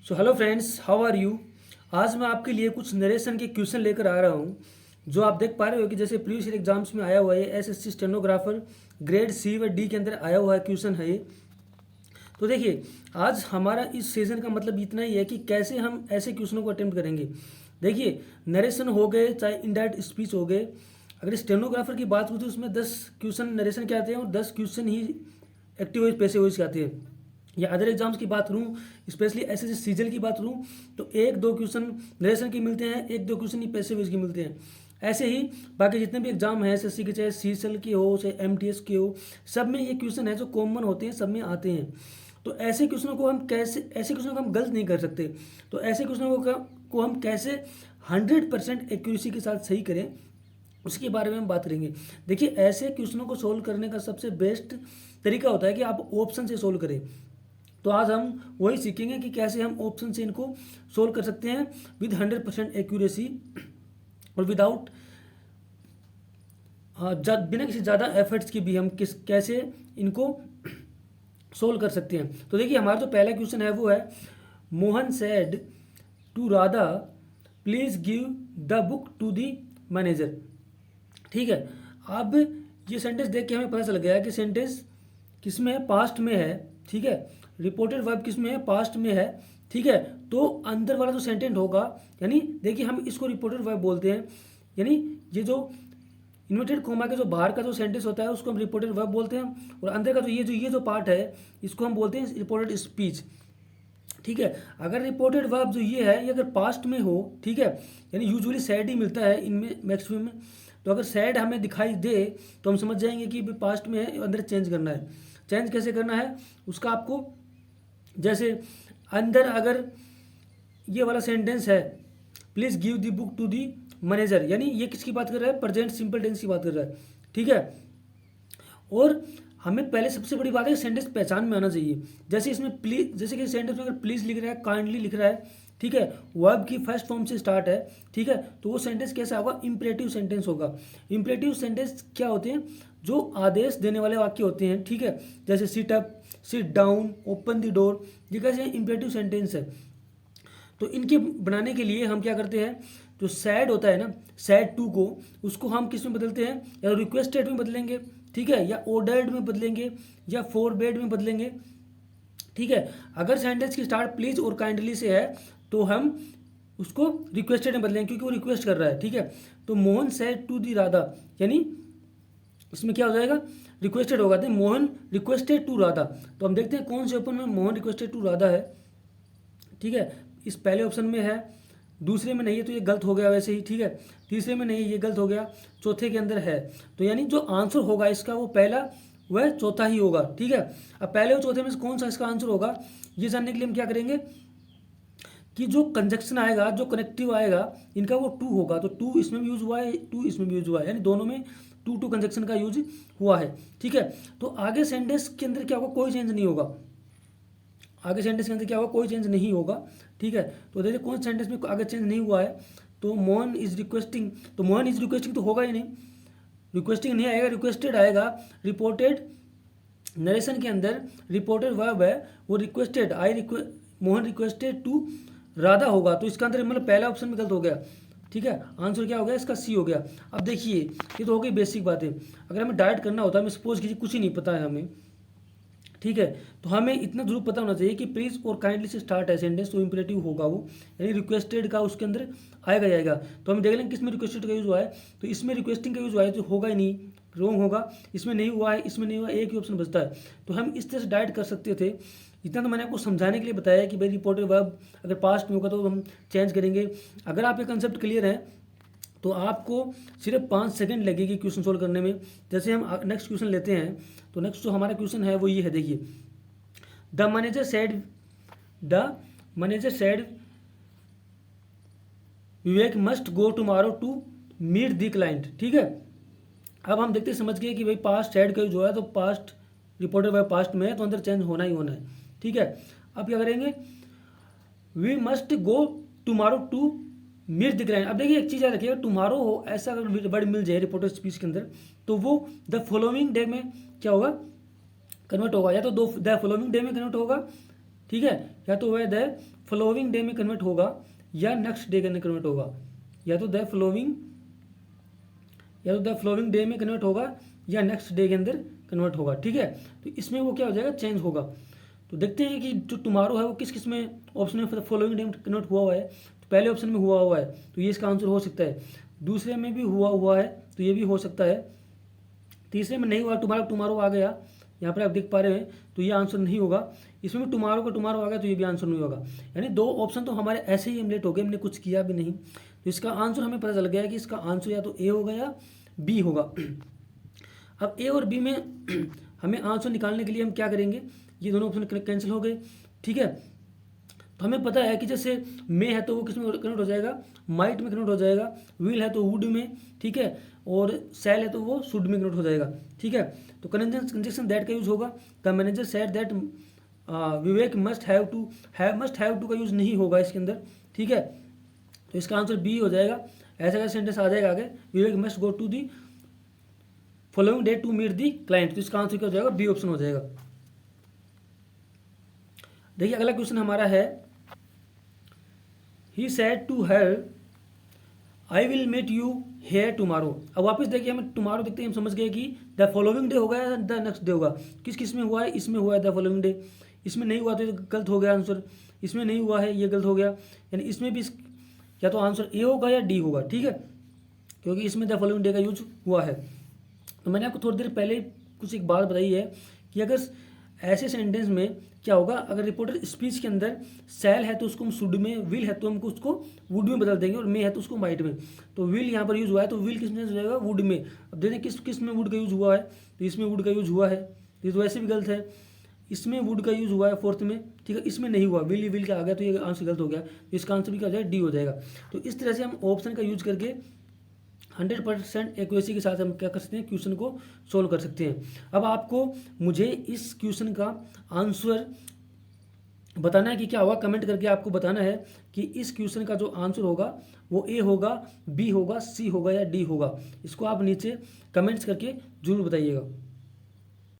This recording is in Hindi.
So hello friends, how are you. आज मैं आपके लिए कुछ नरेशन के क्वेश्चन लेकर आ रहा हूँ जो आप देख पा रहे हो कि जैसे प्रीवियस ईयर एग्जाम्स में आया हुआ है। एसएससी स्टेनोग्राफर ग्रेड सी व डी के अंदर आया हुआ है क्वेश्चन है ये। तो देखिए, आज हमारा इस सेशन का मतलब इतना ही है कि कैसे हम ऐसे क्वेश्चनों को अटेम्प्ट करेंगे। देखिए, नरेशन हो गए चाहे इनडायरेक्ट स्पीच हो गए, अगर स्टेनोग्राफर की बात हो तो उसमें 10 क्वेश्चन नरेशन के आते हैं और 10 क्वेश्चन ही एक्टिव वॉइस पैसिव वॉइस के आते हैं। या अदर एग्जाम्स की बात करूँ, स्पेशली एसएससी सीजीएल की बात करूँ तो एक दो क्वेश्चन नरेशन के मिलते हैं, एक दो क्वेश्चन ही पैसिव वॉइस के मिलते हैं। ऐसे ही बाकी जितने भी एग्जाम हैं एसएससी के, चाहे सीजीएल के हो चाहे एमटीएस के हो, सब में ये क्वेश्चन है जो कॉमन होते हैं, सब में आते हैं। तो ऐसे क्वेश्चनों को हम कैसे, ऐसे क्वेश्चनों को हम गलत नहीं कर सकते। तो ऐसे क्वेश्चनों को हम कैसे 100% एक्यूरेसी के साथ सही करें, उसके बारे में हम बात करेंगे। देखिए, ऐसे क्वेश्चनों को सोल्व करने का सबसे बेस्ट तरीका होता है कि आप ऑप्शन से सोल्व करें। तो आज हम वही सीखेंगे कि कैसे हम ऑप्शन से इनको सोल्व कर सकते हैं विद 100% एक्यूरेसी और विदाउट बिना किसी ज़्यादा एफर्ट्स के भी हम कैसे इनको सोल्व कर सकते हैं। तो देखिए, हमारा जो पहला क्वेश्चन है वो है, Mohan said to Radha please give the book to the manager. ठीक है, अब ये सेंटेंस देख के हमें पता चल गया कि सेंटेंस किस में है, पास्ट में है। ठीक है, रिपोर्टेड वर्ब किस में है, पास्ट में है। ठीक है, तो अंदर वाला जो सेंटेंस होगा, यानी देखिए हम इसको रिपोर्टेड वर्ब बोलते हैं, यानी ये जो इन्वर्टेड कोमा के जो बाहर का जो सेंटेंस होता है उसको हम रिपोर्टेड वर्ब बोलते हैं, और अंदर का जो ये जो पार्ट है इसको हम बोलते हैं रिपोर्टेड स्पीच। ठीक है, अगर रिपोर्टेड वर्ब जो ये है ये अगर पास्ट में हो, ठीक है, यानी यूजुअली सैड ही मिलता है इनमें मैक्सिमम में, तो अगर सैड हमें दिखाई दे तो हम समझ जाएंगे कि पास्ट में है, अंदर चेंज करना है। चेंज कैसे करना है उसका आपको, जैसे अंदर अगर ये वाला सेंटेंस है, please give the book to the manager, यानी ये किसकी बात कर रहा है, प्रेजेंट सिंपल टेंस की बात कर रहा है। ठीक है, और हमें पहले सबसे बड़ी बात है सेंटेंस पहचान में आना चाहिए। जैसे इसमें प्लीज, जैसे कि सेंटेंस में अगर प्लीज लिख रहा है, काइंडली लिख रहा है, ठीक है, वर्ब की फर्स्ट फॉर्म से स्टार्ट है, ठीक है, तो वो सेंटेंस कैसा होगा, इंपरेटिव सेंटेंस होगा। इंपरेटिव सेंटेंस क्या होते हैं, जो आदेश देने वाले वाक्य होते हैं। ठीक है, जैसे sit up, sit down, open the door, ये कैसे इंपरेटिव सेंटेंस है। तो इनके बनाने के लिए हम क्या करते हैं, जो सैड होता है ना, सैड टू को, उसको हम किस में बदलते हैं, या रिक्वेस्टेड में बदलेंगे, ठीक है, या ऑर्डर्ड में बदलेंगे, या फॉरबेड में बदलेंगे। ठीक है, अगर सेंटेंस की स्टार्ट प्लीज और काइंडली से है तो हम उसको रिक्वेस्टेड में बदलेंगे क्योंकि वो रिक्वेस्ट कर रहा है। ठीक है, तो Mohan said to the Radha, यानी इसमें क्या हो जाएगा, रिक्वेस्टेड होगा, तो मोहन रिक्वेस्टेड टू राधा। तो हम देखते हैं कौन से ओपन में मोहन रिक्वेस्टेड टू राधा है। ठीक है, इस पहले ऑप्शन में है, दूसरे में नहीं है तो ये गलत हो गया वैसे ही। ठीक है, तीसरे में नहीं, ये गलत हो गया, चौथे के अंदर है। तो यानी जो आंसर होगा इसका वो पहला वह चौथा ही होगा। ठीक है, अब पहले और चौथे में से कौन सा इसका आंसर होगा, ये जानने के लिए हम क्या करेंगे कि जो कंजक्शन आएगा, जो कनेक्टिव आएगा, इनका वो टू होगा। तो टू इसमें भी यूज हुआ है, टू इसमें भी यूज हुआ है, यानी दोनों में टू टू कंजक्शन का यूज हुआ है। ठीक है, तो आगे सेंटेंस के अंदर क्या होगा, कोई चेंज नहीं होगा। आगे सेंटेंस के अंदर क्या होगा, कोई चेंज नहीं होगा। ठीक है, तो देखिए कौन सेंटेंस में आगे चेंज नहीं हुआ है, तो मोहन इज रिक्वेस्टिंग, तो मोहन इज रिक्वेस्टिंग तो होगा ही नहीं, रिक्वेस्टिंग नहीं आएगा, रिक्वेस्टेड आएगा। रिपोर्टेड नरेशन के अंदर रिपोर्टेड वर्ब है वो requested, Mohan requested to Radha होगा, तो इसका अंदर मतलब पहला ऑप्शन में गलत हो गया। ठीक है, आंसर क्या हो गया इसका, सी हो गया। अब देखिए, ये तो हो गई बेसिक बातें। अगर हमें डायरेक्ट करना होता है, हमें सपोज कीजिए कुछ ही नहीं पता है हमें, ठीक है, तो हमें इतना जरूर पता होना चाहिए कि प्लीज और काइंडली से स्टार्ट है सेंटेंस, तो इंपरेटिव होगा वो, यानी रिक्वेस्टेड का उसके अंदर आएगा जाएगा। तो हम देख लेंगे किसमें रिक्वेस्टेड का यूज हुआ है, तो इसमें रिक्वेस्टिंग का यूज हुआ है, तो होगा ही नहीं, रॉन्ग होगा। इसमें नहीं हुआ है, इसमें नहीं हुआ, एक ही ऑप्शन बचता है। तो हम इस तरह से डायरेक्ट कर सकते थे। इतना तो मैंने आपको समझाने के लिए बताया कि भाई रिपोर्टेड वर्ब अगर पास्ट में होगा तो हम चेंज करेंगे। अगर आप ये कंसेप्ट क्लियर है तो आपको सिर्फ 5 सेकंड लगेगी क्वेश्चन सोल्व करने में। जैसे हम नेक्स्ट क्वेश्चन लेते हैं, तो नेक्स्ट जो हमारा क्वेश्चन है वो ये है, देखिए, the manager said Vivek must go tomorrow to meet the client. ठीक है, अब हम देखते समझ गए कि भाई पास्ट सेड का जो है तो पास्ट रिपोर्टेड बाय पास्ट में है, तो अंदर चेंज होना ही होना है। ठीक है, अब क्या करेंगे, we must go tomorrow to meet the client. अब देखिए एक चीज़ याद रखिएगा, टुमारो हो ऐसा अगर वर्ड मिल जाए रिपोर्टेड स्पीच के अंदर, तो वो द फॉलोइंग डे में क्या होगा, कन्वर्ट होगा, या तो द फॉलोइंग डे में कन्वर्ट होगा, ठीक है, या तो वह द फॉलोइंग डे में कन्वर्ट होगा या नेक्स्ट डे के अंदर कन्वर्ट होगा, या तो द फॉलोइंग डे में कन्वर्ट होगा या नेक्स्ट डे के अंदर कन्वर्ट होगा। ठीक है, तो इसमें वो क्या हो जाएगा, चेंज होगा। तो देखते हैं कि जो टुमारो है वो किस किस में ऑप्शन में फॉलोइंग डे में कन्वर्ट हुआ है। तो पहले ऑप्शन में हुआ है तो ये इसका आंसर हो सकता है, दूसरे में भी हुआ है तो ये भी हो सकता है, तीसरे में नहीं हुआ, टुमारो आ गया यहाँ पर आप देख पा रहे हैं, तो ये आंसर नहीं होगा। इसमें भी टुमारो आ गया तो ये भी आंसर नहीं होगा। यानी 2 ऑप्शन तो हमारे ऐसे ही एमुलेट हो गए, हमने कुछ किया भी नहीं। तो इसका आंसर हमें पता चल गया कि इसका आंसर या तो ए होगा या बी होगा। अब ए और बी में हमें आंसर निकालने के लिए हम क्या करेंगे, ये दोनों ऑप्शन कैंसिल हो गए। ठीक है, तो हमें पता है कि जैसे मे है तो वो किस में कन्वर्ट हो जाएगा, माइट में कन्वर्ट हो जाएगा, विल है तो वुड में, ठीक है, और सेल है तो वो शुड में कन्वर्ट हो जाएगा। ठीक है, तो कंजक्शन दैट का यूज होगा। The manager said that Vivek must have to का यूज नहीं होगा इसके अंदर। ठीक है, तो इसका आंसर बी हो जाएगा। ऐसा सेंटेंस आ जाएगा आगे, Vivek must go to the following day to meet the client, तो इसका आंसर क्या हो जाएगा, बी ऑप्शन हो जाएगा। देखिए अगला क्वेश्चन हमारा है, he said to her I will meet you here tomorrow. अब वापस देखिए, हमें टुमारो देखते हैं, हम समझ गए कि द फॉलोइंग डे होगा या द नेक्स्ट डे होगा। किस किस में हुआ है, इसमें हुआ है द फॉलोइंग डे, इसमें नहीं हुआ तो ये गलत हो गया आंसर, इसमें नहीं हुआ है ये गलत हो गया। यानी इसमें भी या तो आंसर ए होगा या डी होगा। ठीक है, क्योंकि इसमें द फॉलोइंग डे का यूज हुआ है। तो मैंने आपको थोड़ी देर पहले कुछ एक बात बताई है कि अगर ऐसे सेंटेंस में क्या होगा, अगर रिपोर्टर स्पीच के अंदर सेल है तो उसको हम शुड में, विल है तो हमको उसको वुड में बदल देंगे, और मे है तो उसको माइट में। तो विल यहाँ पर यूज हुआ है तो विल किस में हो जाएगा, वुड में। अब देखते हैं किस में वुड का यूज हुआ है, तो इसमें वुड का यूज हुआ है, तो ये तो वैसे भी गलत है। इसमें वुड का यूज हुआ है फोर्थ में, ठीक है, इसमें नहीं हुआ, विल का आ गया तो ये आंसर गलत हो गया, तो इसका आंसर भी क्या हो जाएगा, डी हो जाएगा। तो इस तरह से हम ऑप्शन का यूज करके 100% एक्यूरेसी के साथ हम क्या कर सकते हैं, क्वेश्चन को सोल्व कर सकते हैं। अब आपको मुझे इस क्वेश्चन का आंसर बताना है कि क्या होगा, कमेंट करके आपको बताना है कि इस क्वेश्चन का जो आंसर होगा वो ए होगा, बी होगा, सी होगा या डी होगा। इसको आप नीचे कमेंट्स करके जरूर बताइएगा।